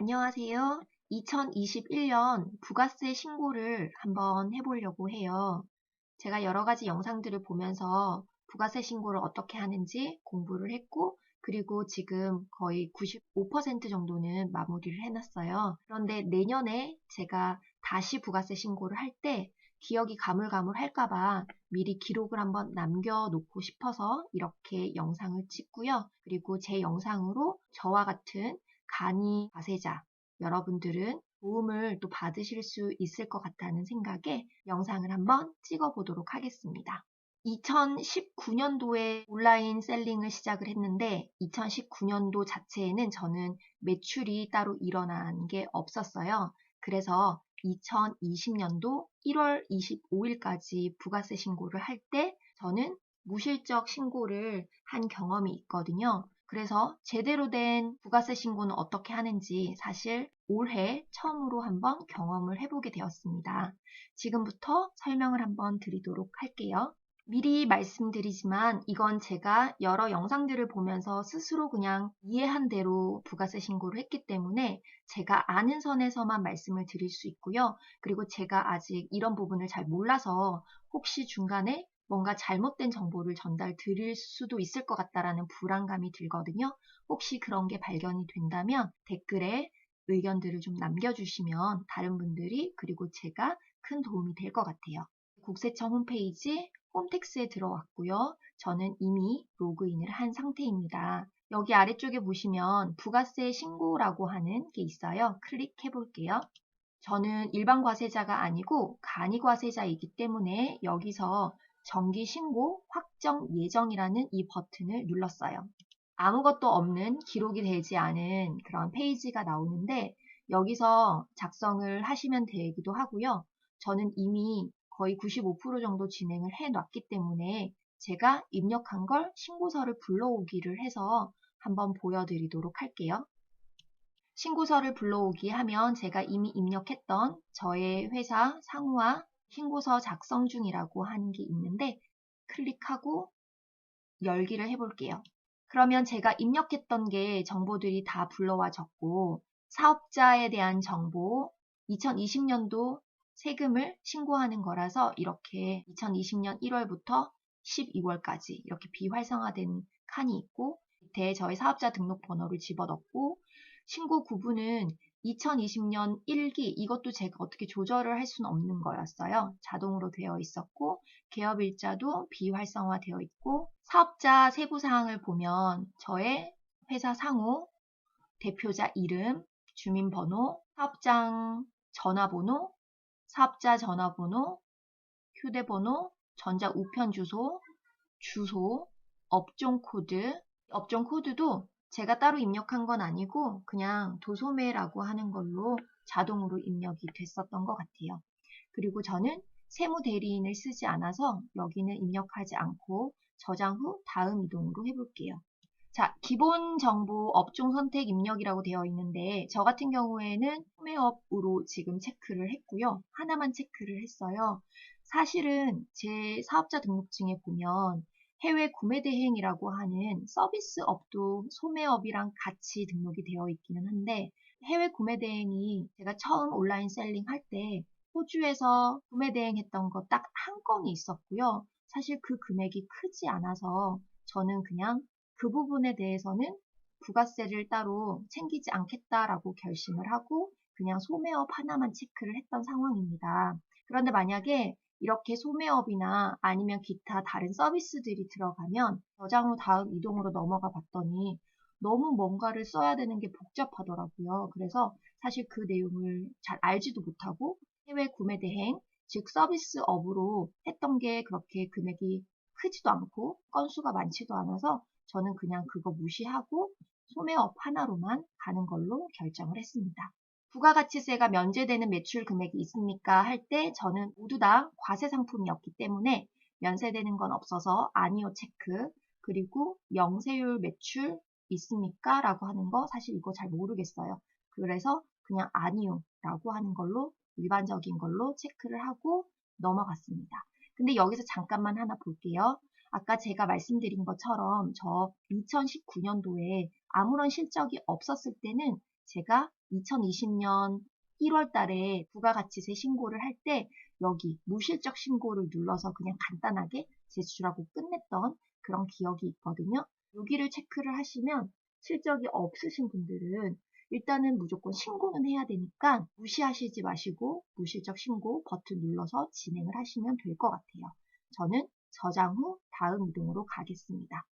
안녕하세요. 2021년 부가세 신고를 한번 해보려고 해요. 제가 여러 가지 영상들을 보면서 부가세 신고를 어떻게 하는지 공부를 했고, 그리고 지금 거의 95% 정도는 마무리를 해놨어요. 그런데 내년에 제가 다시 부가세 신고를 할 때 기억이 가물가물할까봐 미리 기록을 한번 남겨놓고 싶어서 이렇게 영상을 찍고요. 그리고 제 영상으로 저와 같은 간이 과세자 여러분들은 도움을 또 받으실 수 있을 것 같다는 생각에 영상을 한번 찍어보도록 하겠습니다. 2019년도에 온라인 셀링을 시작을 했는데 2019년도 자체에는 저는 매출이 따로 일어난 게 없었어요. 그래서 2020년도 1월 25일까지 부가세 신고를 할 때 저는 무실적 신고를 한 경험이 있거든요. 그래서 제대로 된 부가세 신고는 어떻게 하는지 사실 올해 처음으로 한번 경험을 해보게 되었습니다. 지금부터 설명을 한번 드리도록 할게요. 미리 말씀드리지만 이건 제가 여러 영상들을 보면서 스스로 그냥 이해한 대로 부가세 신고를 했기 때문에 제가 아는 선에서만 말씀을 드릴 수 있고요. 그리고 제가 아직 이런 부분을 잘 몰라서 혹시 중간에 뭔가 잘못된 정보를 전달 드릴 수도 있을 것 같다라는 불안감이 들거든요. 혹시 그런 게 발견이 된다면 댓글에 의견들을 좀 남겨주시면 다른 분들이 그리고 제가 큰 도움이 될 것 같아요. 국세청 홈페이지 홈택스에 들어왔고요. 저는 이미 로그인을 한 상태입니다. 여기 아래쪽에 보시면 부가세 신고라고 하는 게 있어요. 클릭해 볼게요. 저는 일반 과세자가 아니고 간이 과세자이기 때문에 여기서 정기 신고 확정 예정이라는 이 버튼을 눌렀어요. 아무것도 없는 기록이 되지 않은 그런 페이지가 나오는데 여기서 작성을 하시면 되기도 하고요. 저는 이미 거의 95% 정도 진행을 해놨기 때문에 제가 입력한 걸 신고서를 불러오기를 해서 한번 보여드리도록 할게요. 신고서를 불러오기 하면 제가 이미 입력했던 저의 회사 상호와 신고서 작성 중이라고 하는 게 있는데 클릭하고 열기를 해볼게요. 그러면 제가 입력했던 게 정보들이 다 불러와졌고 사업자에 대한 정보, 2020년도 세금을 신고하는 거라서 이렇게 2020년 1월부터 12월까지 이렇게 비활성화된 칸이 있고 밑에 저희 사업자 등록번호를 집어넣고 신고 구분은 2020년 1기 이것도 제가 어떻게 조절을 할 수는 없는 거였어요. 자동으로 되어 있었고 개업일자도 비활성화되어 있고 사업자 세부사항을 보면 저의 회사 상호, 대표자 이름, 주민번호, 사업장 전화번호, 사업자 전화번호, 휴대번호, 전자 우편 주소, 주소, 업종 코드, 업종 코드도 제가 따로 입력한 건 아니고 그냥 도소매라고 하는 걸로 자동으로 입력이 됐었던 것 같아요. 그리고 저는 세무 대리인을 쓰지 않아서 여기는 입력하지 않고 저장 후 다음 이동으로 해볼게요. 자, 기본 정보 업종 선택 입력이라고 되어 있는데 저 같은 경우에는 소매업으로 지금 체크를 했고요. 하나만 체크를 했어요. 사실은 제 사업자 등록증에 보면 해외 구매 대행이라고 하는 서비스업도 소매업이랑 같이 등록이 되어 있기는 한데 해외 구매 대행이 제가 처음 온라인 셀링 할 때 호주에서 구매 대행했던 거 딱 한 건이 있었고요. 사실 그 금액이 크지 않아서 저는 그냥 그 부분에 대해서는 부가세를 따로 챙기지 않겠다라고 결심을 하고 그냥 소매업 하나만 체크를 했던 상황입니다. 그런데 만약에 이렇게 소매업이나 아니면 기타 다른 서비스들이 들어가면 저장 후 다음 이동으로 넘어가 봤더니 너무 뭔가를 써야 되는 게 복잡하더라고요. 그래서 사실 그 내용을 잘 알지도 못하고 해외 구매 대행, 즉 서비스업으로 했던 게 그렇게 금액이 크지도 않고 건수가 많지도 않아서 저는 그냥 그거 무시하고 소매업 하나로만 가는 걸로 결정을 했습니다. 부가가치세가 면제되는 매출 금액이 있습니까? 할 때 저는 모두 다 과세 상품이었기 때문에 면세되는 건 없어서 아니요 체크, 그리고 영세율 매출 있습니까? 라고 하는 거 사실 이거 잘 모르겠어요. 그래서 그냥 아니요 라고 하는 걸로 일반적인 걸로 체크를 하고 넘어갔습니다. 근데 여기서 잠깐만 하나 볼게요. 아까 제가 말씀드린 것처럼 저 2019년도에 아무런 실적이 없었을 때는 제가 2020년 1월 달에 부가가치세 신고를 할 때 여기 무실적 신고를 눌러서 그냥 간단하게 제출하고 끝냈던 그런 기억이 있거든요. 여기를 체크를 하시면 실적이 없으신 분들은 일단은 무조건 신고는 해야 되니까 무시하시지 마시고 무실적 신고 버튼 눌러서 진행을 하시면 될 것 같아요. 저는 저장 후 다음 이동으로 가겠습니다.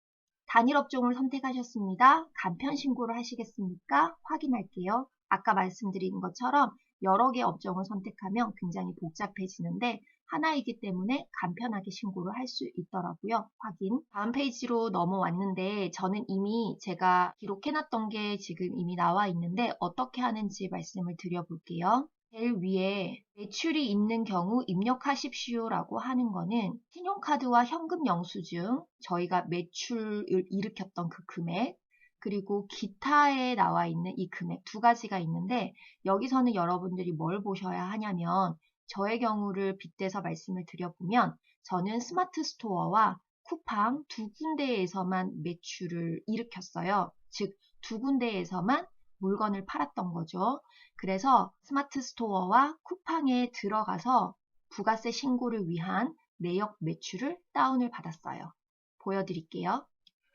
단일 업종을 선택하셨습니다. 간편 신고를 하시겠습니까? 확인할게요. 아까 말씀드린 것처럼 여러 개 업종을 선택하면 굉장히 복잡해지는데 하나이기 때문에 간편하게 신고를 할 수 있더라고요. 확인. 다음 페이지로 넘어왔는데 저는 이미 제가 기록해놨던 게 지금 이미 나와 있는데 어떻게 하는지 말씀을 드려볼게요. 제일 위에 매출이 있는 경우 입력하십시오라고 하는 거는 신용카드와 현금 영수증, 저희가 매출을 일으켰던 그 금액, 그리고 기타에 나와 있는 이 금액 두 가지가 있는데 여기서는 여러분들이 뭘 보셔야 하냐면 저의 경우를 빗대서 말씀을 드려보면 저는 스마트 스토어와 쿠팡 두 군데에서만 매출을 일으켰어요. 즉 두 군데에서만 물건을 팔았던 거죠. 그래서 스마트 스토어와 쿠팡에 들어가서 부가세 신고를 위한 내역 매출을 다운을 받았어요. 보여드릴게요.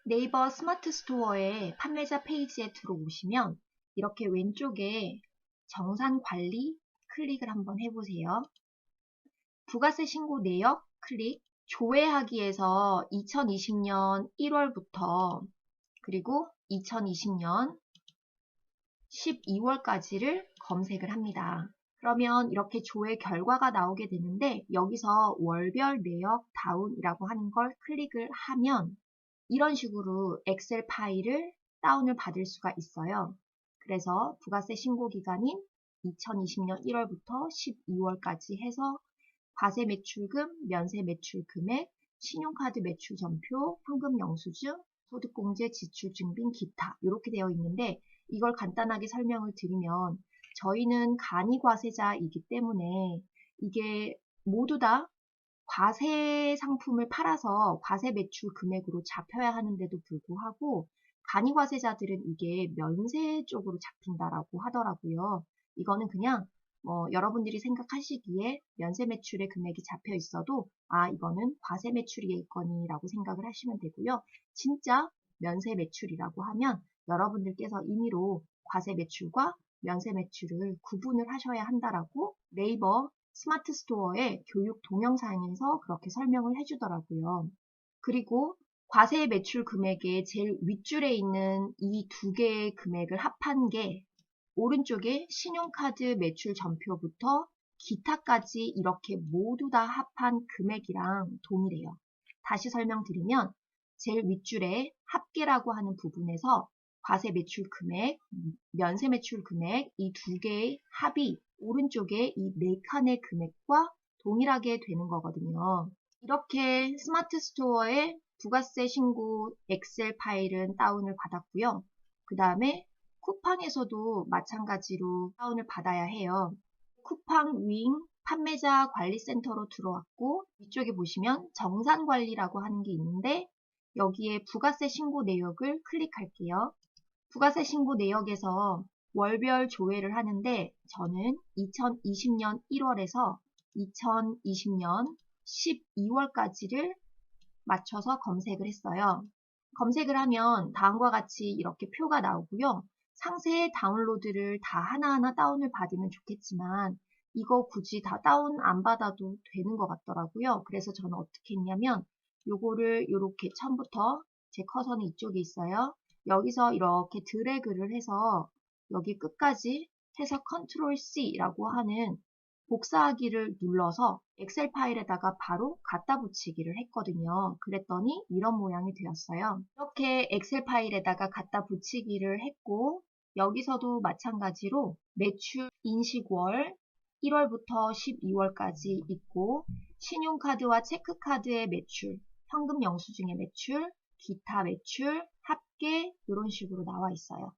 네이버 스마트 스토어의 판매자 페이지에 들어오시면 이렇게 왼쪽에 정산 관리 클릭을 한번 해보세요. 부가세 신고 내역 클릭, 조회하기에서 2020년 1월부터 그리고 2020년 12월까지를 검색을 합니다. 그러면 이렇게 조회 결과가 나오게 되는데 여기서 월별 내역 다운이라고 하는 걸 클릭을 하면 이런 식으로 엑셀 파일을 다운을 받을 수가 있어요. 그래서 부가세 신고 기간인 2020년 1월부터 12월까지 해서 과세 매출금, 면세 매출 금액, 신용카드 매출 전표, 현금 영수증, 소득공제 지출 증빙 기타 이렇게 되어 있는데 이걸 간단하게 설명을 드리면 저희는 간이과세자이기 때문에 이게 모두 다 과세 상품을 팔아서 과세 매출 금액으로 잡혀야 하는데도 불구하고 간이과세자들은 이게 면세 쪽으로 잡힌다라고 하더라고요. 이거는 그냥 여러분들이 생각하시기에 면세 매출의 금액이 잡혀 있어도 이거는 과세 매출이겠거니라고 생각을 하시면 되고요. 진짜 면세 매출이라고 하면 여러분들께서 임의로 과세 매출과 면세 매출을 구분을 하셔야 한다라고 네이버 스마트 스토어의 교육 동영상에서 그렇게 설명을 해주더라고요. 그리고 과세 매출 금액의 제일 윗줄에 있는 이 두 개의 금액을 합한 게 오른쪽에 신용카드 매출 전표부터 기타까지 이렇게 모두 다 합한 금액이랑 동일해요. 다시 설명드리면 제일 윗줄에 합계라고 하는 부분에서 과세 매출 금액, 면세 매출 금액 이 두 개의 합이 오른쪽에 이 네 칸의 금액과 동일하게 되는 거거든요. 이렇게 스마트 스토어에 부가세 신고 엑셀 파일은 다운을 받았고요. 그 다음에 쿠팡에서도 마찬가지로 다운을 받아야 해요. 쿠팡 윙 판매자 관리센터로 들어왔고 위쪽에 보시면 정산관리라고 하는 게 있는데 여기에 부가세 신고 내역을 클릭할게요. 부가세 신고 내역에서 월별 조회를 하는데 저는 2020년 1월에서 2020년 12월까지를 맞춰서 검색을 했어요. 검색을 하면 다음과 같이 이렇게 표가 나오고요. 상세 다운로드를 다 하나하나 다운을 받으면 좋겠지만 이거 굳이 다 다운 안 받아도 되는 것 같더라고요. 그래서 저는 어떻게 했냐면 요거를 이렇게 처음부터 제 커서는 이쪽에 있어요. 여기서 이렇게 드래그를 해서 여기 끝까지 해서 컨트롤 C라고 하는 복사하기를 눌러서 엑셀 파일에다가 바로 갖다 붙이기를 했거든요. 그랬더니 이런 모양이 되었어요. 이렇게 엑셀 파일에다가 갖다 붙이기를 했고 여기서도 마찬가지로 매출 인식월 1월부터 12월까지 있고 신용카드와 체크카드의 매출, 현금 영수증의 매출, 기타 매출, 합계 이런 식으로 나와 있어요.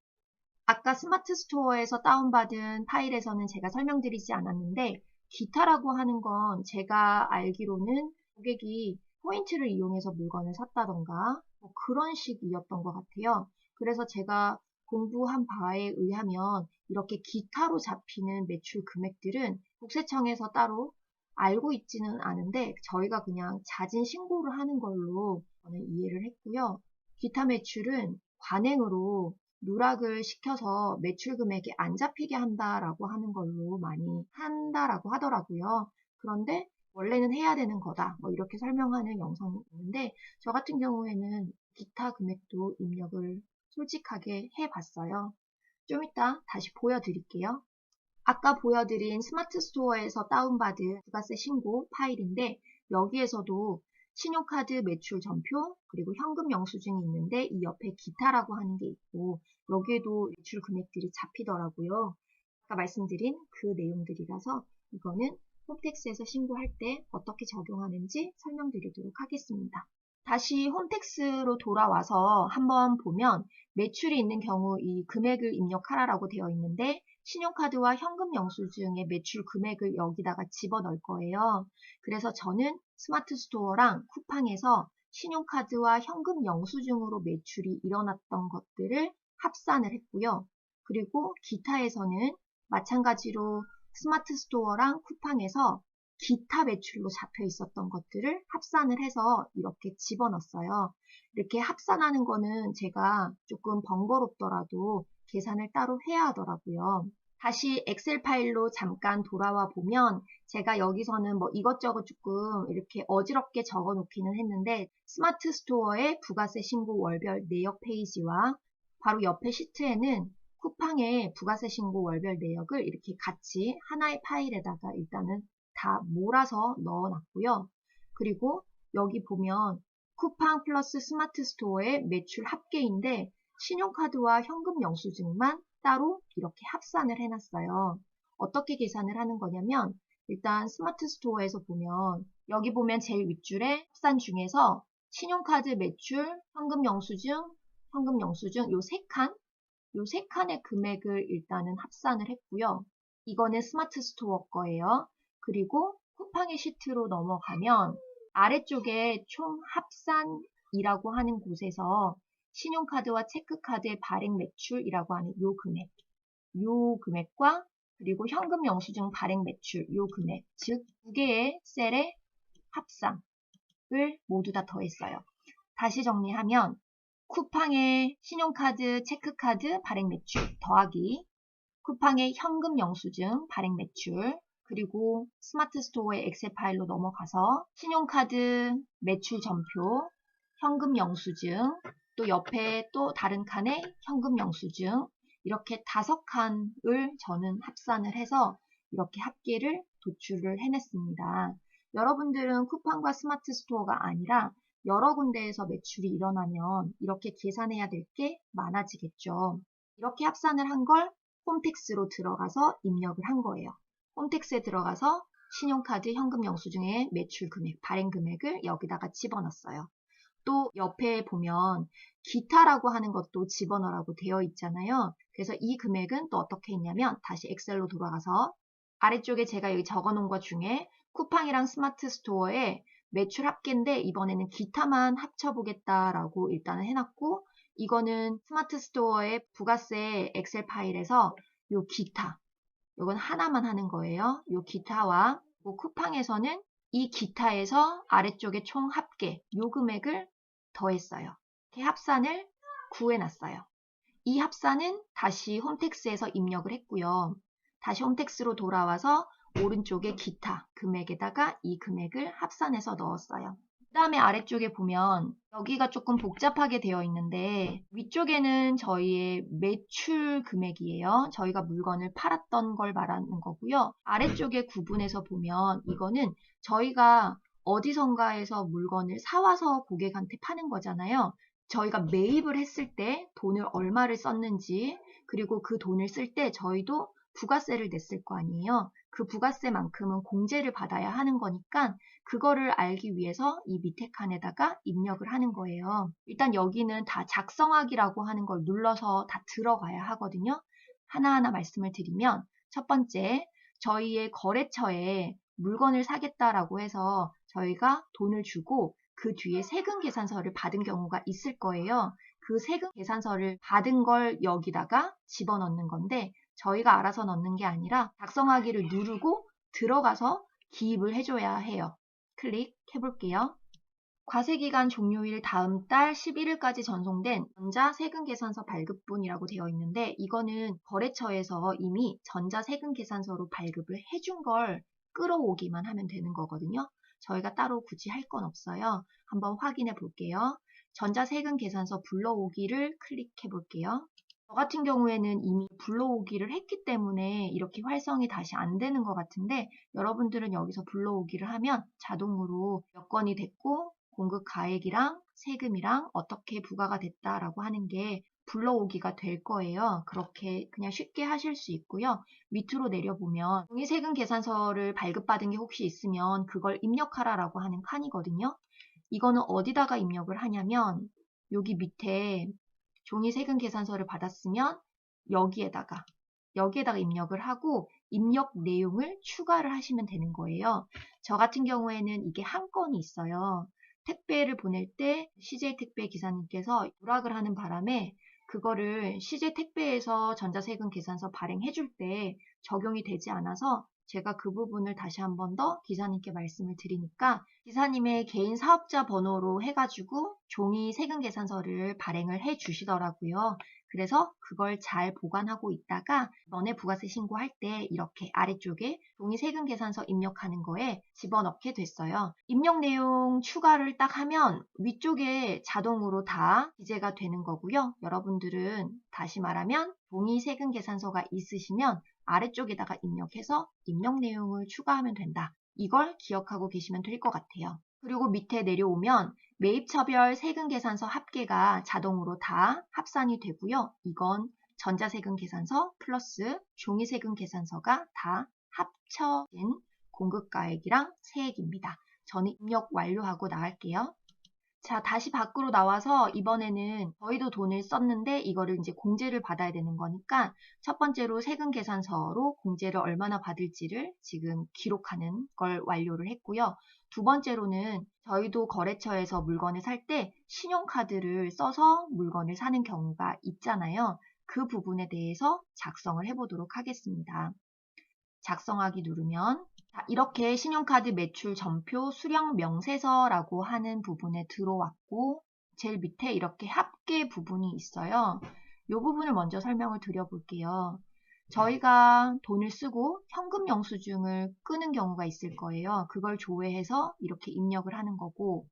아까 스마트 스토어에서 다운받은 파일에서는 제가 설명드리지 않았는데 기타라고 하는 건 제가 알기로는 고객이 포인트를 이용해서 물건을 샀다던가 그런 식이었던 것 같아요. 그래서 제가 공부한 바에 의하면 이렇게 기타로 잡히는 매출 금액들은 국세청에서 따로 알고 있지는 않은데 저희가 그냥 자진 신고를 하는 걸로 저는 이해를 했고요. 기타 매출은 관행으로 누락을 시켜서 매출 금액이 안 잡히게 한다라고 하는 걸로 많이 한다라고 하더라고요. 그런데 원래는 해야 되는 거다. 뭐 이렇게 설명하는 영상이 있는데 저 같은 경우에는 기타 금액도 입력을 솔직하게 해봤어요. 좀 이따 다시 보여드릴게요. 아까 보여드린 스마트 스토어에서 다운받은 부가세 신고 파일인데 여기에서도 신용카드 매출 전표 그리고 현금 영수증이 있는데 이 옆에 기타라고 하는 게 있고 여기에도 매출 금액들이 잡히더라고요. 아까 말씀드린 그 내용들이라서 이거는 홈택스에서 신고할 때 어떻게 적용하는지 설명드리도록 하겠습니다. 다시 홈택스로 돌아와서 한번 보면 매출이 있는 경우 이 금액을 입력하라라고 되어 있는데 신용카드와 현금 영수증의 매출 금액을 여기다가 집어넣을 거예요. 그래서 저는 스마트 스토어랑 쿠팡에서 신용카드와 현금 영수증으로 매출이 일어났던 것들을 합산을 했고요. 그리고 기타에서는 마찬가지로 스마트 스토어랑 쿠팡에서 기타 매출로 잡혀 있었던 것들을 합산을 해서 이렇게 집어넣었어요. 이렇게 합산하는 거는 제가 조금 번거롭더라도 계산을 따로 해야 하더라고요. 다시 엑셀 파일로 잠깐 돌아와 보면 제가 여기서는 뭐 이것저것 조금 이렇게 어지럽게 적어 놓기는 했는데 스마트 스토어의 부가세 신고 월별 내역 페이지와 바로 옆에 시트에는 쿠팡의 부가세 신고 월별 내역을 이렇게 같이 하나의 파일에다가 일단은 다 몰아서 넣어놨고요. 그리고 여기 보면 쿠팡 플러스 스마트 스토어의 매출 합계인데 신용카드와 현금 영수증만 따로 이렇게 합산을 해놨어요. 어떻게 계산을 하는 거냐면 일단 스마트 스토어에서 보면 여기 보면 제일 윗줄에 합산 중에서 신용카드 매출, 현금 영수증 요 세 칸의 금액을 일단은 합산을 했고요. 이거는 스마트 스토어 거예요. 그리고 쿠팡의 시트로 넘어가면 아래쪽에 총 합산이라고 하는 곳에서 신용카드와 체크카드의 발행 매출이라고 하는 요 금액과 그리고 현금 영수증 발행 매출 요 금액, 즉 두 개의 셀의 합산을 모두 다 더했어요. 다시 정리하면 쿠팡의 신용카드, 체크카드 발행 매출 더하기 쿠팡의 현금 영수증 발행 매출 그리고 스마트 스토어의 엑셀 파일로 넘어가서 신용카드 매출 전표, 현금 영수증, 또 옆에 또 다른 칸에 현금 영수증 이렇게 5칸을 저는 합산을 해서 이렇게 합계를 도출을 해냈습니다. 여러분들은 쿠팡과 스마트 스토어가 아니라 여러 군데에서 매출이 일어나면 이렇게 계산해야 될 게 많아지겠죠. 이렇게 합산을 한 걸 홈택스로 들어가서 입력을 한 거예요. 홈택스에 들어가서 신용카드, 현금 영수증의 매출 금액, 발행 금액을 여기다가 집어넣었어요. 또 옆에 보면 기타라고 하는 것도 집어넣으라고 되어 있잖아요. 그래서 이 금액은 또 어떻게 했냐면 다시 엑셀로 돌아가서 아래쪽에 제가 여기 적어놓은 것 중에 쿠팡이랑 스마트 스토어의 매출 합계인데 이번에는 기타만 합쳐보겠다라고 일단은 해놨고 이거는 스마트 스토어의 부가세 엑셀 파일에서 요 기타 이건 하나만 하는 거예요. 요 기타와 쿠팡에서는 이 기타에서 아래쪽에 총 합계 요 금액을 더했어요. 이렇게 합산을 구해놨어요. 이 합산은 다시 홈택스에서 입력을 했고요. 다시 홈택스로 돌아와서 오른쪽에 기타 금액에다가 이 금액을 합산해서 넣었어요. 그 다음에 아래쪽에 보면 여기가 조금 복잡하게 되어 있는데 위쪽에는 저희의 매출 금액이에요. 저희가 물건을 팔았던 걸 말하는 거고요. 아래쪽에 구분해서 보면 이거는 저희가 어디선가에서 물건을 사와서 고객한테 파는 거잖아요. 저희가 매입을 했을 때 돈을 얼마를 썼는지 그리고 그 돈을 쓸 때 저희도 부가세를 냈을 거 아니에요. 그 부가세만큼은 공제를 받아야 하는 거니까 그거를 알기 위해서 이 밑에 칸에다가 입력을 하는 거예요. 일단 여기는 다 작성하기라고 하는 걸 눌러서 다 들어가야 하거든요. 하나하나 말씀을 드리면 첫 번째, 저희의 거래처에 물건을 사겠다라고 해서 저희가 돈을 주고 그 뒤에 세금 계산서를 받은 경우가 있을 거예요. 그 세금 계산서를 받은 걸 여기다가 집어넣는 건데 저희가 알아서 넣는 게 아니라 작성하기를 누르고 들어가서 기입을 해줘야 해요. 클릭해 볼게요. 과세기간 종료일 다음 달 11일까지 전송된 전자세금계산서 발급분이라고 되어 있는데 이거는 거래처에서 이미 전자세금계산서로 발급을 해준 걸 끌어오기만 하면 되는 거거든요. 저희가 따로 굳이 할 건 없어요. 한번 확인해 볼게요. 전자세금계산서 불러오기를 클릭해 볼게요. 저 같은 경우에는 이미 불러오기를 했기 때문에 이렇게 활성이 다시 안 되는 것 같은데 여러분들은 여기서 불러오기를 하면 자동으로 몇 건이 됐고 공급 가액이랑 세금이랑 어떻게 부과가 됐다라고 하는 게 불러오기가 될 거예요. 그렇게 그냥 쉽게 하실 수 있고요. 밑으로 내려보면 종이세금 계산서를 발급받은 게 혹시 있으면 그걸 입력하라라고 하는 칸이거든요. 이거는 어디다가 입력을 하냐면 여기 밑에 종이세금 계산서를 받았으면 여기에다가 입력을 하고 입력 내용을 추가를 하시면 되는 거예요. 저 같은 경우에는 이게 한 건이 있어요. 택배를 보낼 때 CJ 택배 기사님께서 누락을 하는 바람에 그거를 CJ 택배에서 전자세금 계산서 발행해 줄 때 적용이 되지 않아서 제가 그 부분을 다시 한 번 더 기사님께 말씀을 드리니까 기사님의 개인 사업자 번호로 해가지고 종이 세금 계산서를 발행을 해 주시더라고요. 그래서 그걸 잘 보관하고 있다가 이번에 부가세 신고할 때 이렇게 아래쪽에 종이 세금 계산서 입력하는 거에 집어넣게 됐어요. 입력 내용 추가를 딱 하면 위쪽에 자동으로 다 기재가 되는 거고요. 여러분들은 다시 말하면 종이 세금 계산서가 있으시면 아래쪽에다가 입력해서 입력 내용을 추가하면 된다. 이걸 기억하고 계시면 될 것 같아요. 그리고 밑에 내려오면 매입처별 세금계산서 합계가 자동으로 다 합산이 되고요. 이건 전자세금 계산서 플러스 종이세금 계산서가 다 합쳐진 공급가액이랑 세액입니다. 저는 입력 완료하고 나갈게요. 자, 다시 밖으로 나와서 이번에는 저희도 돈을 썼는데 이거를 이제 공제를 받아야 되는 거니까 첫 번째로 세금 계산서로 공제를 얼마나 받을지를 지금 기록하는 걸 완료를 했고요. 두 번째로는 저희도 거래처에서 물건을 살 때 신용카드를 써서 물건을 사는 경우가 있잖아요. 그 부분에 대해서 작성을 해보도록 하겠습니다. 작성하기 누르면 이렇게 신용카드 매출 전표 수령 명세서라고 하는 부분에 들어왔고 제일 밑에 이렇게 합계 부분이 있어요. 이 부분을 먼저 설명을 드려볼게요. 저희가 돈을 쓰고 현금 영수증을 끄는 경우가 있을 거예요. 그걸 조회해서 이렇게 입력을 하는 거고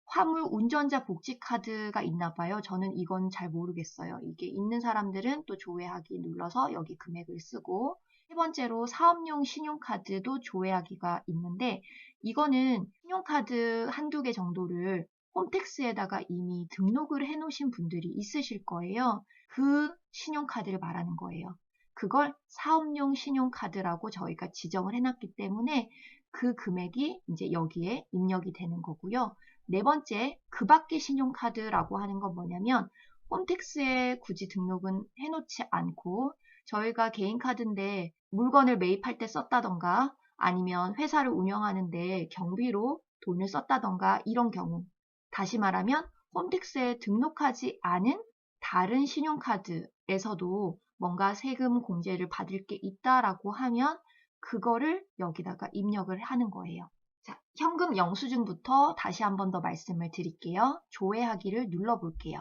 화물 운전자 복지카드가 있나 봐요. 저는 이건 잘 모르겠어요. 이게 있는 사람들은 또 조회하기 눌러서 여기 금액을 쓰고 세 번째로 사업용 신용카드도 조회하기가 있는데 이거는 신용카드 한두 개 정도를 홈택스에다가 이미 등록을 해 놓으신 분들이 있으실 거예요. 그 신용카드를 말하는 거예요. 그걸 사업용 신용카드라고 저희가 지정을 해놨기 때문에 그 금액이 이제 여기에 입력이 되는 거고요. 네 번째, 그 밖의 신용카드라고 하는 건 뭐냐면 홈택스에 굳이 등록은 해놓지 않고 저희가 개인카드인데 물건을 매입할 때 썼다던가 아니면 회사를 운영하는데 경비로 돈을 썼다던가 이런 경우 다시 말하면 홈택스에 등록하지 않은 다른 신용카드에서도 뭔가 세금 공제를 받을 게 있다라고 하면 그거를 여기다가 입력을 하는 거예요. 자, 현금 영수증부터 다시 한 번 더 말씀을 드릴게요. 조회하기를 눌러볼게요.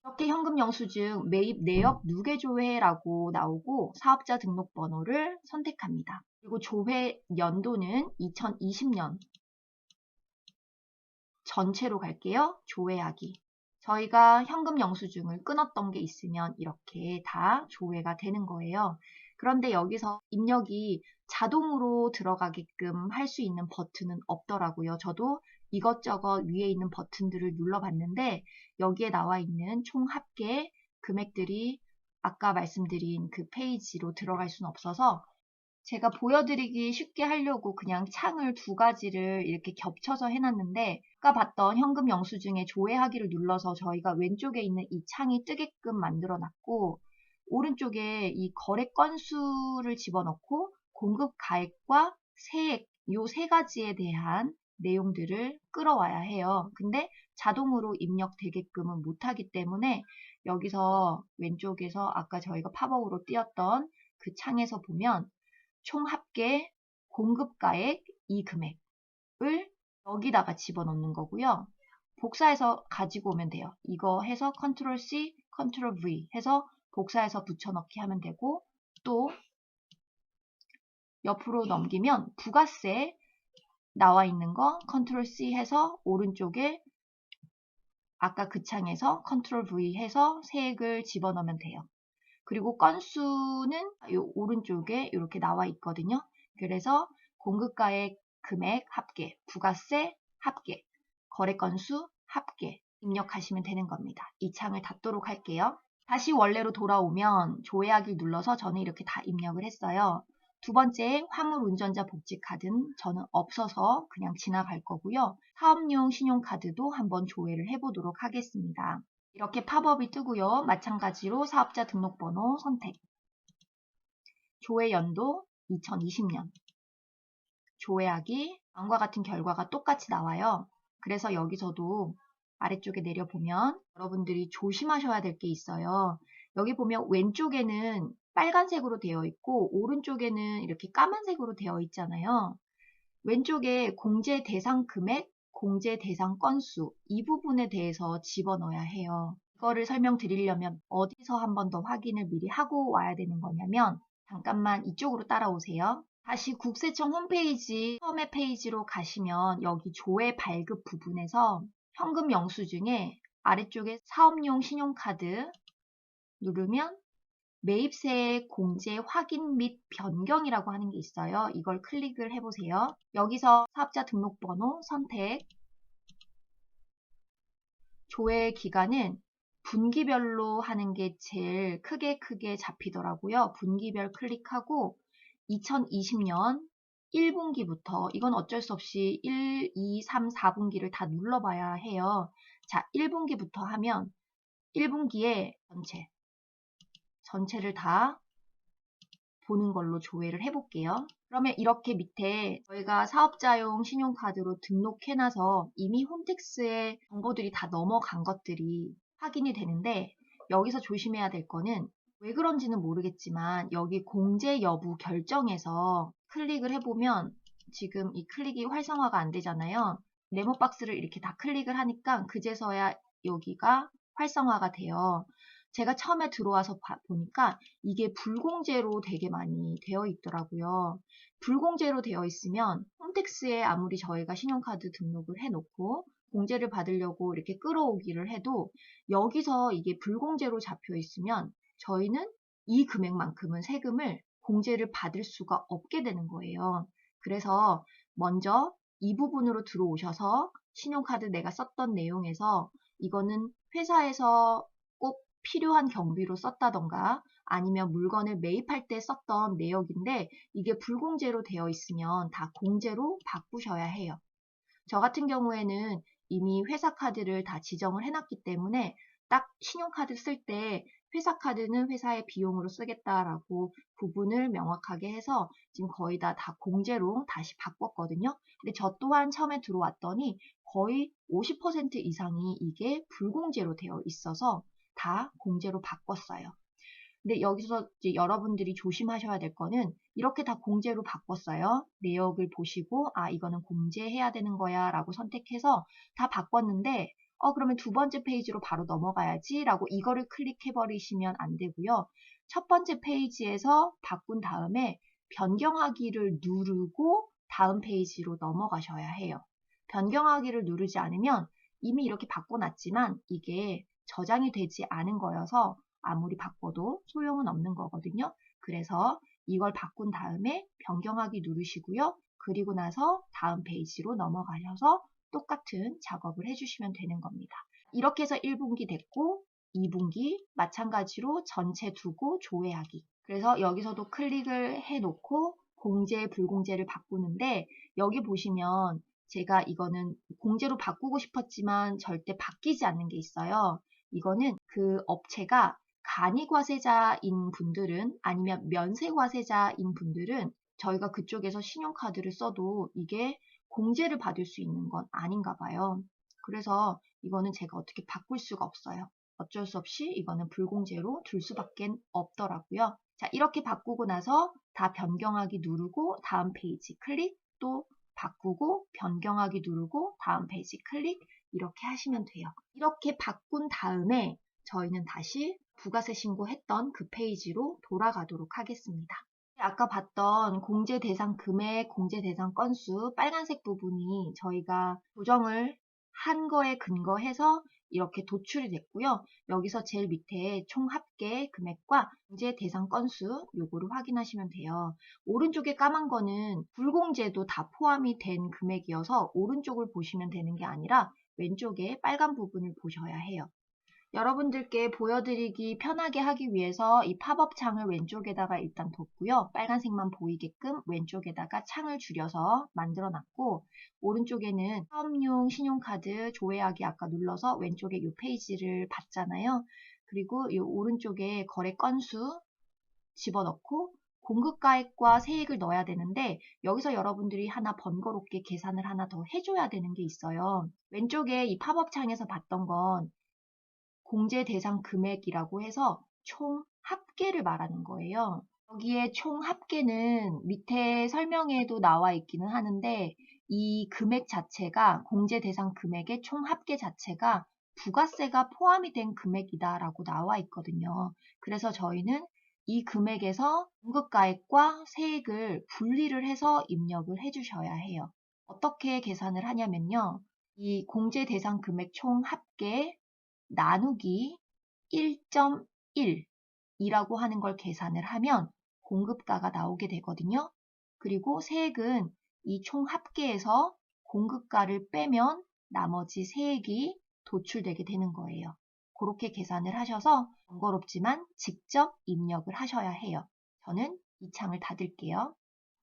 이렇게 현금 영수증 매입 내역 누계 조회라고 나오고 사업자 등록번호를 선택합니다. 그리고 조회 연도는 2020년 전체로 갈게요. 조회하기. 저희가 현금 영수증을 끊었던 게 있으면 이렇게 다 조회가 되는 거예요. 그런데 여기서 입력이 자동으로 들어가게끔 할 수 있는 버튼은 없더라고요. 저도 이것저것 위에 있는 버튼들을 눌러봤는데 여기에 나와 있는 총 합계 금액들이 아까 말씀드린 그 페이지로 들어갈 수는 없어서 제가 보여드리기 쉽게 하려고 그냥 창을 두 가지를 이렇게 겹쳐서 해놨는데 아까 봤던 현금 영수증에 조회하기를 눌러서 저희가 왼쪽에 있는 이 창이 뜨게끔 만들어놨고 오른쪽에 이 거래 건수를 집어넣고 공급 가액과 세액 이 세 가지에 대한 내용들을 끌어와야 해요. 근데 자동으로 입력되게끔은 못하기 때문에 여기서 왼쪽에서 아까 저희가 팝업으로 띄었던 그 창에서 보면 총 합계 공급가액 이 금액을 여기다가 집어넣는 거고요. 복사해서 가지고 오면 돼요. 이거 해서 컨트롤 C, 컨트롤 V 해서 복사해서 붙여넣기 하면 되고, 또 옆으로 넘기면 부가세 나와 있는 거 컨트롤 C 해서 오른쪽에 아까 그 창에서 컨트롤 V 해서 세액을 집어넣으면 돼요. 그리고 건수는 이 오른쪽에 이렇게 나와 있거든요. 그래서 공급가액 금액 합계, 부가세 합계, 거래 건수 합계 입력하시면 되는 겁니다. 이 창을 닫도록 할게요. 다시 원래로 돌아오면 조회하기 눌러서 저는 이렇게 다 입력을 했어요. 두 번째, 화물운전자 복지카드는 저는 없어서 그냥 지나갈 거고요. 사업용 신용카드도 한번 조회를 해보도록 하겠습니다. 이렇게 팝업이 뜨고요. 마찬가지로 사업자 등록번호 선택, 조회 연도 2020년, 조회하기, 다음과 같은 결과가 똑같이 나와요. 그래서 여기서도 아래쪽에 내려보면 여러분들이 조심하셔야 될 게 있어요. 여기 보면 왼쪽에는 빨간색으로 되어 있고 오른쪽에는 이렇게 까만색으로 되어 있잖아요. 왼쪽에 공제 대상 금액, 공제 대상 건수 이 부분에 대해서 집어넣어야 해요. 이거를 설명드리려면 어디서 한 번 더 확인을 미리 하고 와야 되는 거냐면, 잠깐만 이쪽으로 따라오세요. 다시 국세청 홈페이지 처음에 페이지로 가시면 여기 조회 발급 부분에서 현금 영수증에 아래쪽에 사업용 신용카드 누르면 매입세액 공제 확인 및 변경이라고 하는 게 있어요. 이걸 클릭을 해보세요. 여기서 사업자 등록번호 선택, 조회 기간은 분기별로 하는 게 제일 크게 잡히더라고요. 분기별 클릭하고 2020년 1분기부터, 이건 어쩔 수 없이 1, 2, 3, 4분기를 다 눌러봐야 해요. 자, 1분기부터 하면 1분기에 전체를 다 보는 걸로 조회를 해볼게요. 그러면 이렇게 밑에 저희가 사업자용 신용카드로 등록해놔서 이미 홈택스에 정보들이 다 넘어간 것들이 확인이 되는데, 여기서 조심해야 될 거는 왜 그런지는 모르겠지만 여기 공제 여부 결정에서 클릭을 해보면 지금 이 클릭이 활성화가 안 되잖아요. 네모 박스를 이렇게 다 클릭을 하니까 그제서야 여기가 활성화가 돼요. 제가 처음에 들어와서 보니까 이게 불공제로 되게 많이 되어 있더라고요. 불공제로 되어 있으면 홈택스에 아무리 저희가 신용카드 등록을 해놓고 공제를 받으려고 이렇게 끌어오기를 해도 여기서 이게 불공제로 잡혀 있으면 저희는 이 금액만큼은 세금을 공제를 받을 수가 없게 되는 거예요. 그래서 먼저 이 부분으로 들어오셔서 신용카드 내가 썼던 내용에서 이거는 회사에서 꼭 필요한 경비로 썼다던가 아니면 물건을 매입할 때 썼던 내역인데 이게 불공제로 되어 있으면 다 공제로 바꾸셔야 해요. 저 같은 경우에는 이미 회사 카드를 다 지정을 해놨기 때문에 딱 신용카드 쓸 때 회사 카드는 회사의 비용으로 쓰겠다라고 부분을 명확하게 해서 지금 거의 다 공제로 다시 바꿨거든요. 근데 저 또한 처음에 들어왔더니 거의 50% 이상이 이게 불공제로 되어 있어서 다 공제로 바꿨어요. 근데 여기서 이제 여러분들이 조심하셔야 될 거는 이렇게 다 공제로 바꿨어요. 내역을 보시고 아 이거는 공제해야 되는 거야 라고 선택해서 다 바꿨는데 그러면 두 번째 페이지로 바로 넘어가야지 라고 이거를 클릭해 버리시면 안 되고요. 첫 번째 페이지에서 바꾼 다음에 변경하기를 누르고 다음 페이지로 넘어가셔야 해요. 변경하기를 누르지 않으면 이미 이렇게 바꿔놨지만 이게 저장이 되지 않은 거여서 아무리 바꿔도 소용은 없는 거거든요. 그래서 이걸 바꾼 다음에 변경하기 누르시고요. 그리고 나서 다음 페이지로 넘어가셔서 똑같은 작업을 해주시면 되는 겁니다. 이렇게 해서 1분기 됐고 2분기 마찬가지로 전체 두고 조회하기. 그래서 여기서도 클릭을 해놓고 공제, 불공제를 바꾸는데 여기 보시면 제가 이거는 공제로 바꾸고 싶었지만 절대 바뀌지 않는 게 있어요. 이거는 그 업체가 간이과세자인 분들은 아니면 면세과세자인 분들은 저희가 그쪽에서 신용카드를 써도 이게 공제를 받을 수 있는 건 아닌가 봐요. 그래서 이거는 제가 어떻게 바꿀 수가 없어요. 어쩔 수 없이 이거는 불공제로 둘 수밖에 없더라고요. 자, 이렇게 바꾸고 나서 다 변경하기 누르고 다음 페이지 클릭, 또 바꾸고 변경하기 누르고 다음 페이지 클릭, 이렇게 하시면 돼요. 이렇게 바꾼 다음에 저희는 다시 부가세 신고했던 그 페이지로 돌아가도록 하겠습니다. 아까 봤던 공제 대상 금액, 공제 대상 건수, 빨간색 부분이 저희가 조정을 한 거에 근거해서 이렇게 도출이 됐고요. 여기서 제일 밑에 총 합계 금액과 공제 대상 건수 요거를 확인하시면 돼요. 오른쪽에 까만 거는 불공제도 다 포함이 된 금액이어서 오른쪽을 보시면 되는 게 아니라 왼쪽에 빨간 부분을 보셔야 해요. 여러분들께 보여드리기 편하게 하기 위해서 이 팝업 창을 왼쪽에다가 일단 뒀고요. 빨간색만 보이게끔 왼쪽에다가 창을 줄여서 만들어 놨고, 오른쪽에는 사업용 신용카드 조회하기 아까 눌러서 왼쪽에 이 페이지를 봤잖아요. 그리고 이 오른쪽에 거래 건수 집어넣고 공급가액과 세액을 넣어야 되는데, 여기서 여러분들이 하나 번거롭게 계산을 하나 더 해줘야 되는 게 있어요. 왼쪽에 이 팝업 창에서 봤던 건 공제 대상 금액이라고 해서 총 합계를 말하는 거예요. 여기에 총 합계는 밑에 설명에도 나와 있기는 하는데, 이 금액 자체가, 공제 대상 금액의 총 합계 자체가 부가세가 포함이 된 금액이다라고 나와 있거든요. 그래서 저희는 이 금액에서 공급가액과 세액을 분리를 해서 입력을 해주셔야 해요. 어떻게 계산을 하냐면요. 이 공제 대상 금액 총 합계 나누기 1.1이라고 하는 걸 계산을 하면 공급가가 나오게 되거든요. 그리고 세액은 이 총 합계에서 공급가를 빼면 나머지 세액이 도출되게 되는 거예요. 그렇게 계산을 하셔서 번거롭지만 직접 입력을 하셔야 해요. 저는 이 창을 닫을게요.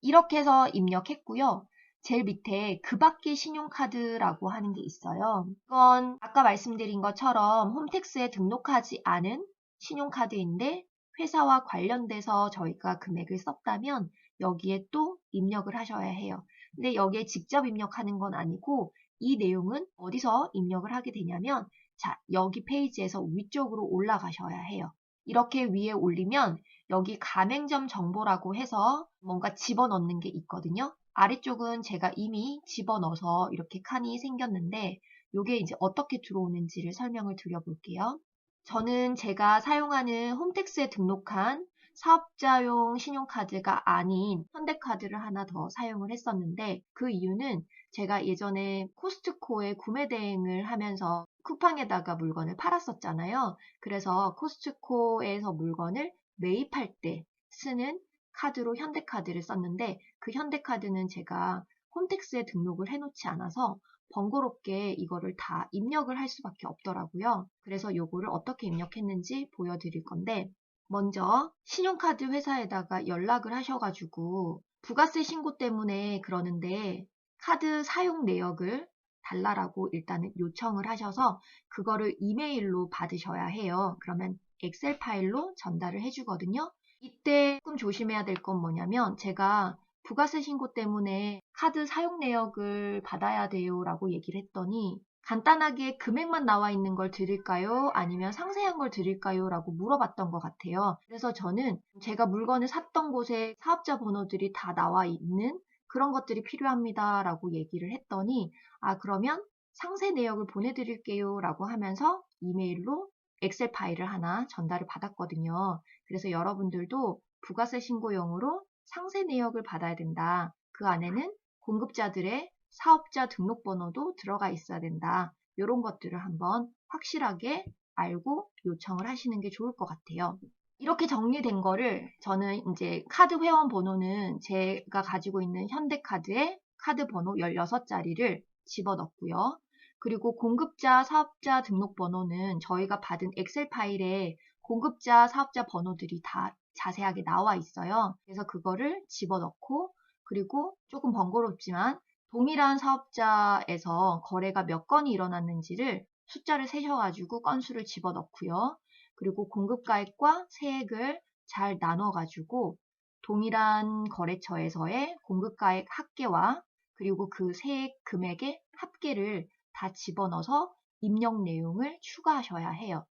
이렇게 해서 입력했고요. 제일 밑에 그 밖의 신용카드라고 하는 게 있어요. 이건 아까 말씀드린 것처럼 홈택스에 등록하지 않은 신용카드인데 회사와 관련돼서 저희가 금액을 썼다면 여기에 또 입력을 하셔야 해요. 근데 여기에 직접 입력하는 건 아니고 이 내용은 어디서 입력을 하게 되냐면, 자, 여기 페이지에서 위쪽으로 올라가셔야 해요. 이렇게 위에 올리면 여기 가맹점 정보라고 해서 뭔가 집어넣는 게 있거든요. 아래쪽은 제가 이미 집어넣어서 이렇게 칸이 생겼는데 이게 이제 어떻게 들어오는지를 설명을 드려볼게요. 저는 제가 사용하는 홈택스에 등록한 사업자용 신용카드가 아닌 현대카드를 하나 더 사용을 했었는데, 그 이유는 제가 예전에 코스트코에 구매 대행을 하면서 쿠팡에다가 물건을 팔았었잖아요. 그래서 코스트코에서 물건을 매입할 때 쓰는 카드로 현대카드를 썼는데, 그 현대카드는 제가 홈택스에 등록을 해놓지 않아서 번거롭게 이거를 다 입력을 할 수밖에 없더라고요. 그래서 요거를 어떻게 입력했는지 보여드릴 건데, 먼저 신용카드 회사에다가 연락을 하셔가지고 부가세 신고 때문에 그러는데 카드 사용 내역을 달라라고 일단은 요청을 하셔서 그거를 이메일로 받으셔야 해요. 그러면 엑셀 파일로 전달을 해주거든요. 이때 조금 조심해야 될 건 뭐냐면, 제가 부가세 신고 때문에 카드 사용 내역을 받아야 돼요 라고 얘기를 했더니 간단하게 금액만 나와 있는 걸 드릴까요? 아니면 상세한 걸 드릴까요? 라고 물어봤던 것 같아요. 그래서 저는 제가 물건을 샀던 곳에 사업자 번호들이 다 나와 있는 그런 것들이 필요합니다 라고 얘기를 했더니, 아, 그러면 상세 내역을 보내드릴게요 라고 하면서 이메일로 엑셀 파일을 하나 전달을 받았거든요. 그래서 여러분들도 부가세 신고용으로 상세 내역을 받아야 된다. 그 안에는 공급자들의 사업자 등록번호도 들어가 있어야 된다. 이런 것들을 한번 확실하게 알고 요청을 하시는 게 좋을 것 같아요. 이렇게 정리된 거를 저는 이제 카드 회원 번호는 제가 가지고 있는 현대카드의 카드 번호 16자리를 집어넣고요. 그리고 공급자, 사업자 등록번호는 저희가 받은 엑셀 파일에 공급자, 사업자 번호들이 다 자세하게 나와 있어요. 그래서 그거를 집어넣고, 그리고 조금 번거롭지만 동일한 사업자에서 거래가 몇 건이 일어났는지를 숫자를 세셔가지고 건수를 집어넣고요. 그리고 공급가액과 세액을 잘 나눠가지고 동일한 거래처에서의 공급가액 합계와 그리고 그 세액 금액의 합계를 다 집어넣어서 입력 내용을 추가하셔야 해요.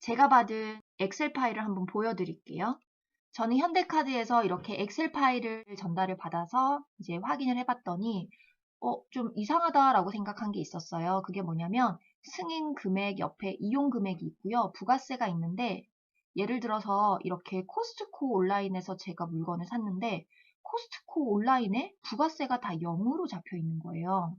제가 받은 엑셀 파일을 한번 보여드릴게요. 저는 현대카드에서 이렇게 엑셀 파일을 전달을 받아서 이제 확인을 해봤더니 좀 이상하다라고 생각한 게 있었어요. 그게 뭐냐면 승인 금액 옆에 이용 금액이 있고요. 부가세가 있는데 예를 들어서 이렇게 코스트코 온라인에서 제가 물건을 샀는데 코스트코 온라인에 부가세가 다 0으로 잡혀 있는 거예요.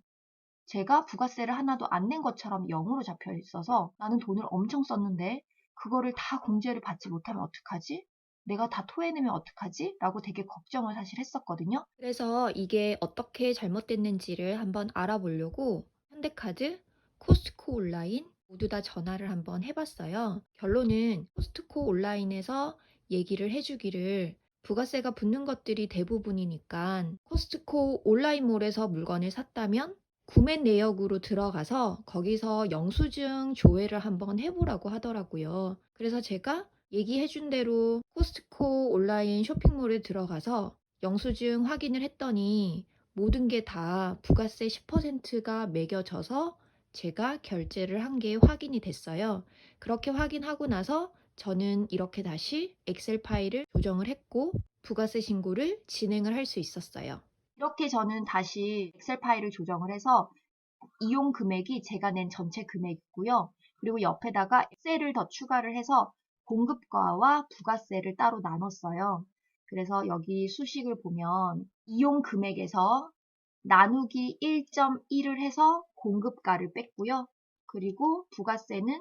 제가 부가세를 하나도 안 낸 것처럼 0으로 잡혀 있어서 나는 돈을 엄청 썼는데 그거를 다 공제를 받지 못하면 어떡하지? 내가 다 토해내면 어떡하지? 라고 되게 걱정을 사실 했었거든요. 그래서 이게 어떻게 잘못됐는지를 한번 알아보려고 현대카드, 코스트코 온라인 모두 다 전화를 한번 해봤어요. 결론은 코스트코 온라인에서 얘기를 해주기를 부가세가 붙는 것들이 대부분이니까 코스트코 온라인몰에서 물건을 샀다면 구매 내역으로 들어가서 거기서 영수증 조회를 한번 해보라고 하더라고요. 그래서 제가 얘기해준 대로 코스트코 온라인 쇼핑몰에 들어가서 영수증 확인을 했더니 모든 게 다 부가세 10%가 매겨져서 제가 결제를 한 게 확인이 됐어요. 그렇게 확인하고 나서 저는 이렇게 다시 엑셀 파일을 조정을 했고 부가세 신고를 진행을 할 수 있었어요. 이렇게 저는 다시 엑셀 파일을 조정을 해서 이용 금액이 제가 낸 전체 금액이고요. 그리고 옆에다가 엑셀을 더 추가를 해서 공급과와 부가세를 따로 나눴어요. 그래서 여기 수식을 보면 이용 금액에서 나누기 1.1을 해서 공급가를 뺐고요. 그리고 부가세는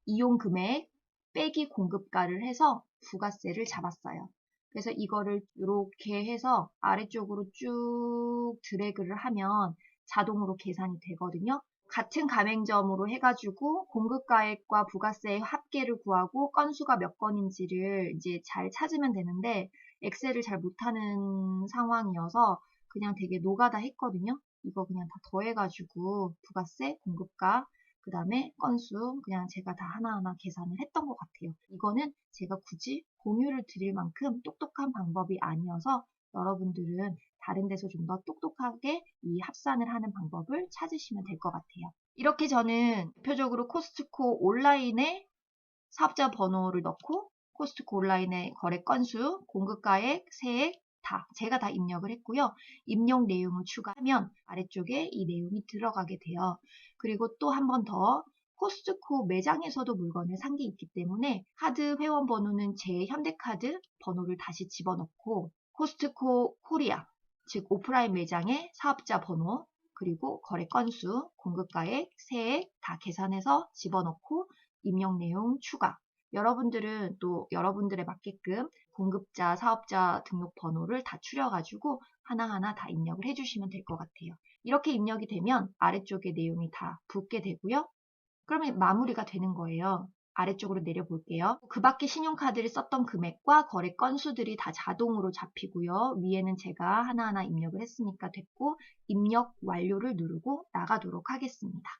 이용 금액 빼기 공급가를 해서 부가세를 잡았어요. 그래서 이거를 이렇게 해서 아래쪽으로 쭉 드래그를 하면 자동으로 계산이 되거든요. 같은 가맹점으로 해가지고 공급가액과 부가세의 합계를 구하고 건수가 몇 건인지를 이제 잘 찾으면 되는데 엑셀을 잘 못하는 상황이어서 그냥 되게 노가다 했거든요. 이거 그냥 다 더해가지고 부가세, 공급가, 그 다음에 건수 그냥 제가 다 하나하나 계산을 했던 것 같아요. 이거는 제가 굳이 공유를 드릴 만큼 똑똑한 방법이 아니어서 여러분들은 다른 데서 좀 더 똑똑하게 이 합산을 하는 방법을 찾으시면 될 것 같아요. 이렇게 저는 대표적으로 코스트코 온라인에 사업자 번호를 넣고 코스트코 온라인의 거래 건수, 공급가액, 세액 제가 다 입력을 했고요. 입력 내용을 추가하면 아래쪽에 이 내용이 들어가게 돼요. 그리고 또 한 번 더 코스트코 매장에서도 물건을 산 게 있기 때문에 카드 회원 번호는 제 현대카드 번호를 다시 집어넣고 코스트코 코리아, 즉 오프라인 매장의 사업자 번호, 그리고 거래 건수, 공급가액, 세액 다 계산해서 집어넣고 입력 내용 추가. 여러분들은 또 여러분들에 맞게끔 공급자, 사업자 등록 번호를 다 추려가지고 하나하나 다 입력을 해주시면 될 것 같아요. 이렇게 입력이 되면 아래쪽에 내용이 다 붙게 되고요. 그러면 마무리가 되는 거예요. 아래쪽으로 내려볼게요. 그 밖에 신용카드를 썼던 금액과 거래 건수들이 다 자동으로 잡히고요. 위에는 제가 하나하나 입력을 했으니까 됐고 입력 완료를 누르고 나가도록 하겠습니다.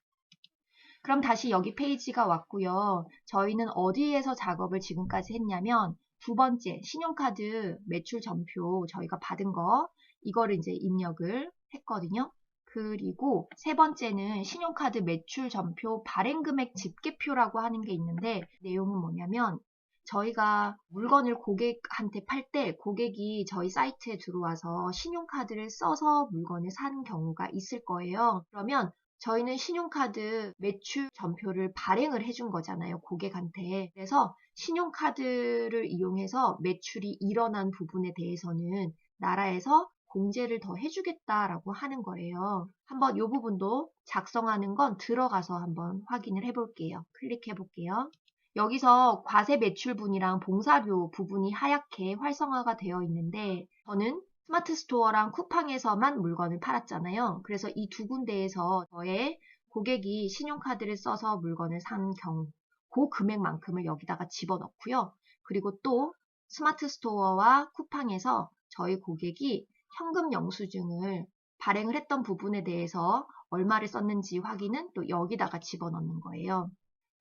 그럼 다시 여기 페이지가 왔고요. 저희는 어디에서 작업을 지금까지 했냐면 두 번째 신용카드 매출 전표 저희가 받은 거 이거를 이제 입력을 했거든요. 그리고 세 번째는 신용카드 매출 전표 발행금액 집계표라고 하는 게 있는데 내용은 뭐냐면 저희가 물건을 고객한테 팔 때 고객이 저희 사이트에 들어와서 신용카드를 써서 물건을 산 경우가 있을 거예요. 그러면 저희는 신용카드 매출 전표를 발행을 해준 거잖아요, 고객한테. 그래서 신용카드를 이용해서 매출이 일어난 부분에 대해서는 나라에서 공제를 더 해주겠다라고 하는 거예요. 한번 이 부분도 작성하는 건 들어가서 한번 확인을 해볼게요. 클릭해 볼게요. 여기서 과세 매출분이랑 봉사료 부분이 하얗게 활성화가 되어 있는데 저는 스마트 스토어랑 쿠팡에서만 물건을 팔았잖아요. 그래서 이 두 군데에서 저의 고객이 신용카드를 써서 물건을 산 경우 그 금액만큼을 여기다가 집어넣고요. 그리고 또 스마트 스토어와 쿠팡에서 저희 고객이 현금 영수증을 발행을 했던 부분에 대해서 얼마를 썼는지 확인은 또 여기다가 집어넣는 거예요.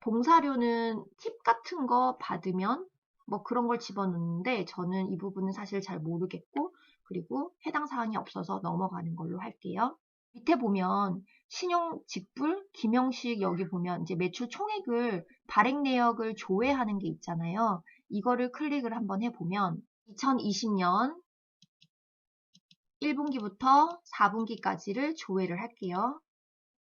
봉사료는 팁 같은 거 받으면 뭐 그런 걸 집어넣는데 저는 이 부분은 사실 잘 모르겠고 그리고 해당 사항이 없어서 넘어가는 걸로 할게요. 밑에 보면 신용 직불, 김영식 여기 보면 이제 매출 총액을 발행 내역을 조회하는 게 있잖아요. 이거를 클릭을 한번 해보면 2020년 1분기부터 4분기까지를 조회를 할게요.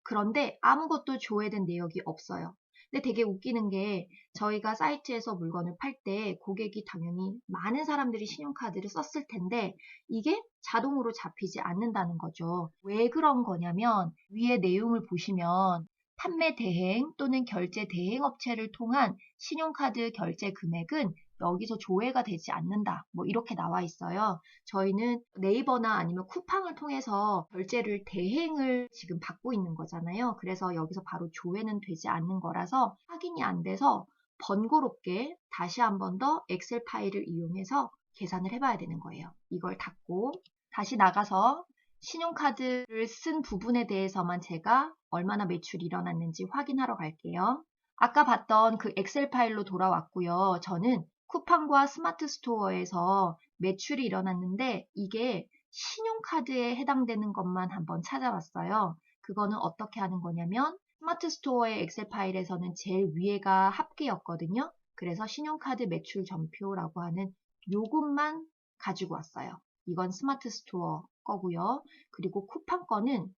그런데 아무것도 조회된 내역이 없어요. 근데 되게 웃기는 게 저희가 사이트에서 물건을 팔 때 고객이 당연히 많은 사람들이 신용카드를 썼을 텐데 이게 자동으로 잡히지 않는다는 거죠. 왜 그런 거냐면 위에 내용을 보시면 판매 대행 또는 결제 대행 업체를 통한 신용카드 결제 금액은 여기서 조회가 되지 않는다. 뭐 이렇게 나와 있어요. 저희는 네이버나 아니면 쿠팡을 통해서 결제를 대행을 지금 받고 있는 거잖아요. 그래서 여기서 바로 조회는 되지 않는 거라서 확인이 안 돼서 번거롭게 다시 한 번 더 엑셀 파일을 이용해서 계산을 해봐야 되는 거예요. 이걸 닫고 다시 나가서 신용카드를 쓴 부분에 대해서만 제가 얼마나 매출이 일어났는지 확인하러 갈게요. 아까 봤던 그 엑셀 파일로 돌아왔고요. 저는 쿠팡과 스마트 스토어에서 매출이 일어났는데 이게 신용카드에 해당되는 것만 한번 찾아봤어요. 그거는 어떻게 하는 거냐면 스마트 스토어의 엑셀 파일에서는 제일 위에가 합계였거든요. 그래서 신용카드 매출 전표라고 하는 요것만 가지고 왔어요. 이건 스마트 스토어 거고요. 그리고 쿠팡 거는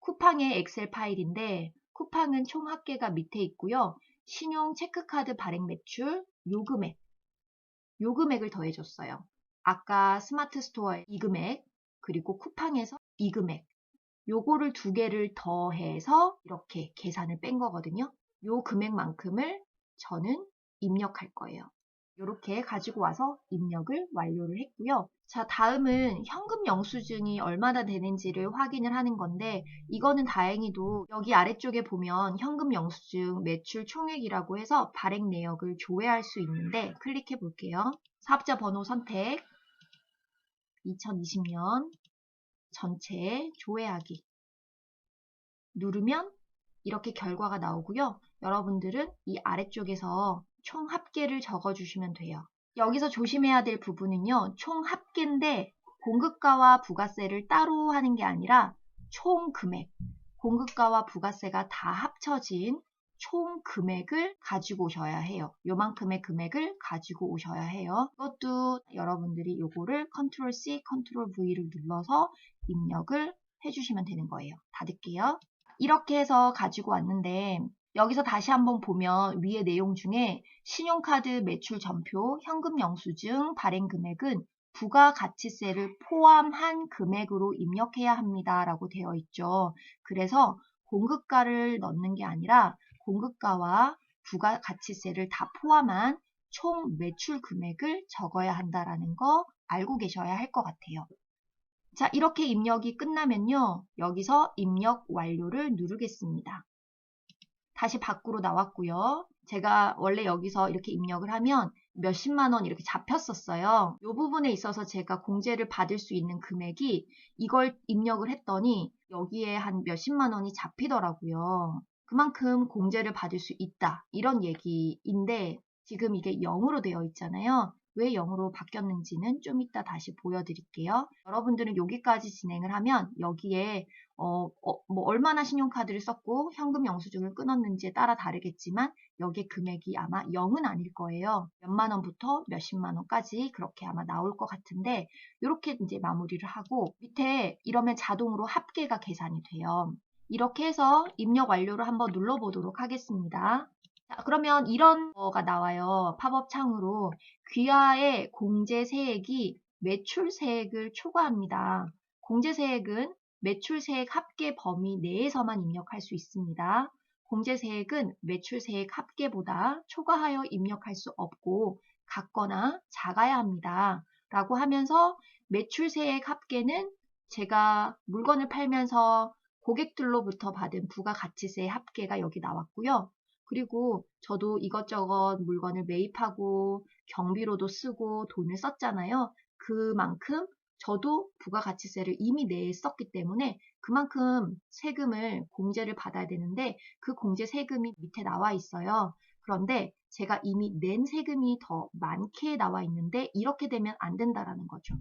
쿠팡의 엑셀 파일인데 쿠팡은 총 합계가 밑에 있고요. 신용 체크카드 발행 매출 요 금액을 더해줬어요. 아까 스마트 스토어의 이 금액 그리고 쿠팡에서 이 금액 요거를 두 개를 더해서 이렇게 계산을 뺀 거거든요. 요 금액만큼을 저는 입력할 거예요. 이렇게 가지고 와서 입력을 완료를 했고요. 자, 다음은 현금 영수증이 얼마나 되는지를 확인을 하는 건데 이거는 다행히도 여기 아래쪽에 보면 현금 영수증 매출 총액이라고 해서 발행 내역을 조회할 수 있는데 클릭해 볼게요. 사업자 번호 선택 2020년 전체 조회하기 누르면 이렇게 결과가 나오고요. 여러분들은 이 아래쪽에서 총 합계를 적어주시면 돼요. 여기서 조심해야 될 부분은요. 총 합계인데 공급가와 부가세를 따로 하는 게 아니라 총 금액, 공급가와 부가세가 다 합쳐진 총 금액을 가지고 오셔야 해요. 요만큼의 금액을 가지고 오셔야 해요. 이것도 여러분들이 요거를 컨트롤 C, 컨트롤 V를 눌러서 입력을 해주시면 되는 거예요. 닫을게요. 이렇게 해서 가지고 왔는데 여기서 다시 한번 보면 위의 내용 중에 신용카드 매출 전표, 현금 영수증 발행 금액은 부가가치세를 포함한 금액으로 입력해야 합니다. 라고 되어 있죠. 그래서 공급가를 넣는 게 아니라 공급가와 부가가치세를 다 포함한 총 매출 금액을 적어야 한다라는 거 알고 계셔야 할 것 같아요. 자, 이렇게 입력이 끝나면요. 여기서 입력 완료를 누르겠습니다. 다시 밖으로 나왔고요. 제가 원래 여기서 이렇게 입력을 하면 몇십만 원 이렇게 잡혔었어요. 이 부분에 있어서 제가 공제를 받을 수 있는 금액이 이걸 입력을 했더니 여기에 한 몇십만 원이 잡히더라고요. 그만큼 공제를 받을 수 있다. 이런 얘기인데 지금 이게 0으로 되어 있잖아요. 왜 0으로 바뀌었는지는 좀 이따 다시 보여드릴게요. 여러분들은 여기까지 진행을 하면 여기에 뭐 얼마나 신용카드를 썼고 현금 영수증을 끊었는지에 따라 다르겠지만 여기에 금액이 아마 0은 아닐 거예요. 몇만 원부터 몇십만 원까지 그렇게 아마 나올 것 같은데 이렇게 이제 마무리를 하고 밑에 이러면 자동으로 합계가 계산이 돼요. 이렇게 해서 입력 완료를 한번 눌러보도록 하겠습니다. 자, 그러면 이런 거가 나와요. 팝업 창으로 귀하의 공제세액이 매출세액을 초과합니다. 공제세액은 매출세액 합계 범위 내에서만 입력할 수 있습니다. 공제세액은 매출세액 합계보다 초과하여 입력할 수 없고 같거나 작아야 합니다. 라고 하면서 매출세액 합계는 제가 물건을 팔면서 고객들로부터 받은 부가가치세 합계가 여기 나왔고요. 그리고 저도 이것저것 물건을 매입하고 경비로도 쓰고 돈을 썼잖아요. 그만큼 저도 부가가치세를 이미 냈었기 때문에 그만큼 세금을 공제를 받아야 되는데 그 공제 세금이 밑에 나와 있어요. 그런데 제가 이미 낸 세금이 더 많게 나와 있는데 이렇게 되면 안 된다라는 거죠.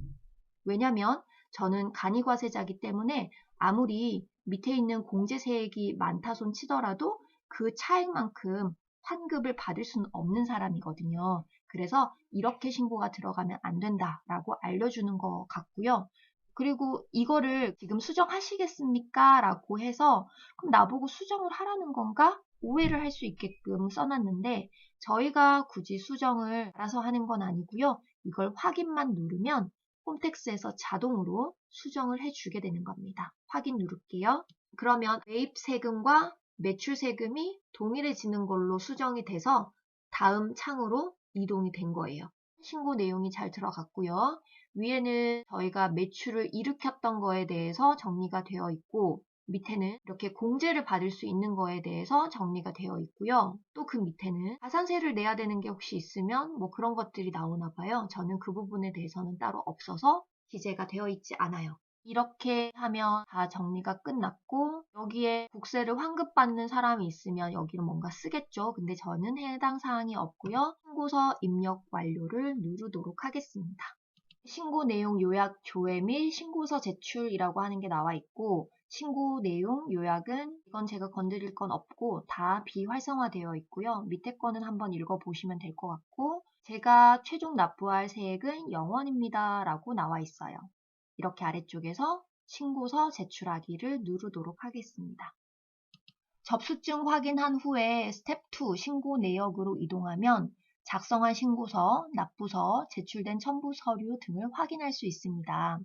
왜냐면 저는 간이과세자이기 때문에 아무리 밑에 있는 공제세액이 많다 손 치더라도 그 차액만큼 환급을 받을 수는 없는 사람이거든요. 그래서 이렇게 신고가 들어가면 안 된다라고 알려주는 것 같고요. 그리고 이거를 지금 수정하시겠습니까? 라고 해서 그럼 나보고 수정을 하라는 건가? 오해를 할 수 있게끔 써놨는데 저희가 굳이 수정을 알아서 하는 건 아니고요. 이걸 확인만 누르면 홈택스에서 자동으로 수정을 해주게 되는 겁니다. 확인 누를게요. 그러면 매입 세금과 매출 세금이 동일해지는 걸로 수정이 돼서 다음 창으로 이동이 된 거예요. 신고 내용이 잘 들어갔고요. 위에는 저희가 매출을 일으켰던 거에 대해서 정리가 되어 있고 밑에는 이렇게 공제를 받을 수 있는 거에 대해서 정리가 되어 있고요. 또 그 밑에는 가산세를 내야 되는 게 혹시 있으면 뭐 그런 것들이 나오나 봐요. 저는 그 부분에 대해서는 따로 없어서 기재가 되어 있지 않아요. 이렇게 하면 다 정리가 끝났고 여기에 국세를 환급받는 사람이 있으면 여기를 뭔가 쓰겠죠. 근데 저는 해당 사항이 없고요. 신고서 입력 완료를 누르도록 하겠습니다. 신고 내용 요약 조회 및 신고서 제출이라고 하는 게 나와 있고 신고 내용 요약은 이건 제가 건드릴 건 없고 다 비활성화되어 있고요. 밑에 거는 한번 읽어보시면 될 것 같고 제가 최종 납부할 세액은 0원입니다 라고 나와 있어요. 이렇게 아래쪽에서 신고서 제출하기를 누르도록 하겠습니다. 접수증 확인한 후에 스텝 2 신고 내역으로 이동하면 작성한 신고서, 납부서, 제출된 첨부 서류 등을 확인할 수 있습니다.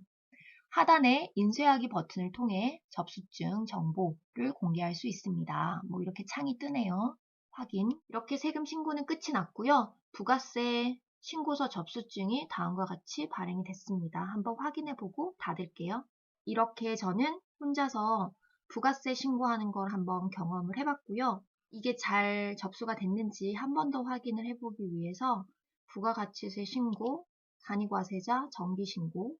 하단에 인쇄하기 버튼을 통해 접수증 정보를 공개할 수 있습니다. 이렇게 창이 뜨네요. 확인. 이렇게 세금 신고는 끝이 났고요. 부가세 신고서 접수증이 다음과 같이 발행이 됐습니다. 한번 확인해보고 닫을게요. 이렇게 저는 혼자서 부가세 신고하는 걸 한번 경험을 해봤고요. 이게 잘 접수가 됐는지 한 번 더 확인을 해보기 위해서 부가가치세 신고, 간이과세자 정기신고,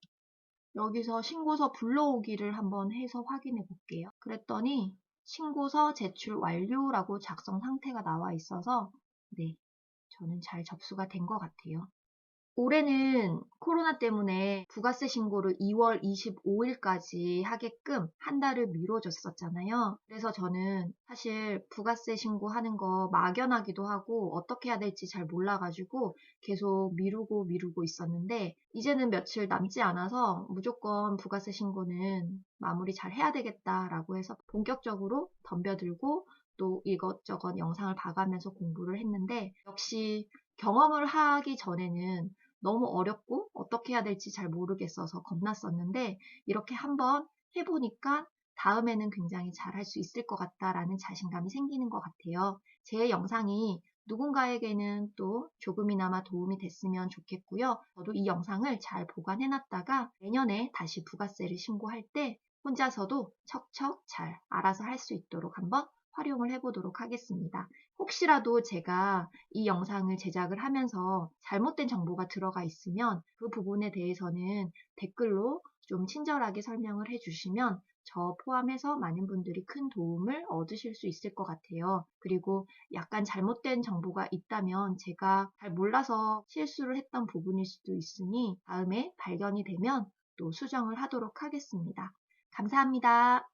여기서 신고서 불러오기를 한번 해서 확인해 볼게요. 그랬더니 신고서 제출 완료라고 작성 상태가 나와 있어서 네, 저는 잘 접수가 된 것 같아요. 올해는 코로나 때문에 부가세 신고를 2월 25일까지 하게끔 한 달을 미뤄줬었잖아요. 그래서 저는 사실 부가세 신고하는 거 막연하기도 하고 어떻게 해야 될지 잘 몰라가지고 계속 미루고 있었는데 이제는 며칠 남지 않아서 무조건 부가세 신고는 마무리 잘 해야 되겠다라고 해서 본격적으로 덤벼들고 또 이것저것 영상을 봐가면서 공부를 했는데 역시 경험을 하기 전에는 너무 어렵고 어떻게 해야 될지 잘 모르겠어서 겁났었는데 이렇게 한번 해보니까 다음에는 굉장히 잘 할 수 있을 것 같다라는 자신감이 생기는 것 같아요. 제 영상이 누군가에게는 또 조금이나마 도움이 됐으면 좋겠고요. 저도 이 영상을 잘 보관해놨다가 내년에 다시 부가세를 신고할 때 혼자서도 척척 잘 알아서 할 수 있도록 한번 활용을 해보도록 하겠습니다. 혹시라도 제가 이 영상을 제작을 하면서 잘못된 정보가 들어가 있으면 그 부분에 대해서는 댓글로 좀 친절하게 설명을 해주시면 저 포함해서 많은 분들이 큰 도움을 얻으실 수 있을 것 같아요. 그리고 약간 잘못된 정보가 있다면 제가 잘 몰라서 실수를 했던 부분일 수도 있으니 다음에 발견이 되면 또 수정을 하도록 하겠습니다. 감사합니다.